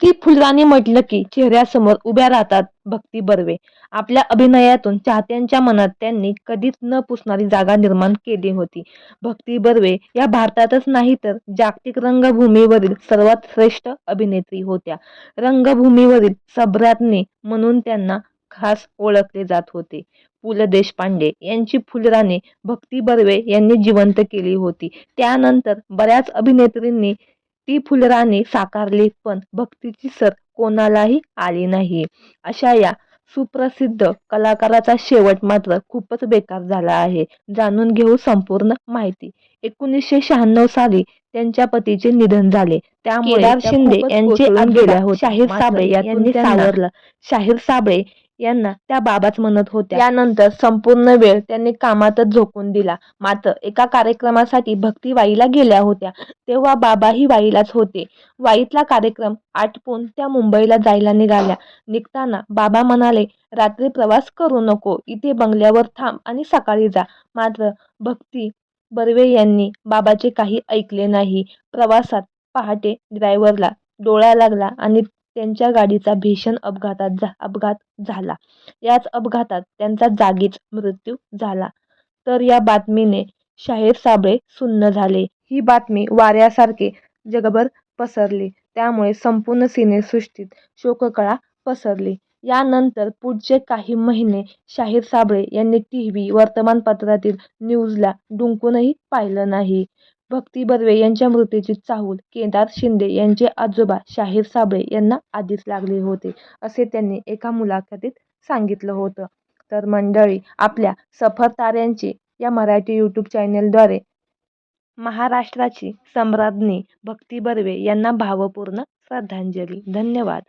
ती फुलराणी म्हटलं की चेहऱ्यासमोर उभ्या राहतात भक्ती बर्वे. आपल्या अभिनयातून चाहत्यांच्या मनात त्यांनी कधीच न पुसणारी जागा निर्माण केली होती. भक्ती बर्वे या भारतातच नाही तर जागतिक रंगभूमीवरील सर्वात श्रेष्ठ अभिनेत्री होत्या. रंगभूमीवरील सम्राज्ञी म्हणून त्यांना खास ओळखले जात होते. पु ल देशपांडे यांची फुलराणी भक्ती बर्वे यांनी जिवंत केली होती. त्यानंतर बऱ्याच अभिनेत्रींनी ती फुलराणी साकारली पण भक्तीची सर कोणालाही आली नाही. अशा या सुप्रसिद्ध कलाकाराचा शेवट मात्र खूपच बेकार झाला आहे. जाणून घेऊ संपूर्ण माहिती. 1996 साली त्यांच्या पतीचे निधन झाले. त्यामुळे केदार शिंदे यांचे गेल्या होत्या. शाहीर साबळे यांनी सावरलं. शाहीर साबळे यांना त्या बाबाच म्हणत होत्या. त्यानंतर संपूर्ण वेळ त्यांनी कामातच झोकून दिला. मात्र एका कार्यक्रमासाठी भक्ती वाईला गेल्या होत्या. तेव्हा बाबाही वाईलाच होते. वाईतला कार्यक्रम आटपून त्या मुंबईला जायला निघाल्या. निघताना बाबा म्हणाले, रात्री प्रवास करू नको, इथे बंगल्यावर थांब आणि सकाळी जा. मात्र भक्ती बर्वे यांनी बाबाचे काही ऐकले नाही. प्रवासात पहाटे ड्रायव्हरला डोळा लागला आणि त्यांच्या गाडीचा भीषण अपघात झाला. याच अपघातात त्यांचा जागीच मृत्यू झाला. तर या बातमीने शाहीर साबळे सुन्न झाले. ही बातमी वाऱ्यासारखे जगभर पसरली. त्यामुळे संपूर्ण सिनेसृष्टीत शोककळा पसरली. यानंतर पुढचे काही महिने शाहीर साबळे यांनी टीव्ही, वर्तमानपत्रातील न्यूजला डुंकूनही पाहिलं नाही. भक्ती बर्वे यांच्या मृत्यूची चाहूल केदार शिंदे यांचे आजोबा शाहीर साबळे यांना आधीच लागले होते, असे त्यांनी एका मुलाखतीत सांगितलं होतं. तर मंडळी, आपल्या सफर ताऱ्यांची या मराठी यूट्यूब चॅनेलद्वारे महाराष्ट्राची सम्राज्ञी भक्ती बर्वे यांना भावपूर्ण श्रद्धांजली. धन्यवाद.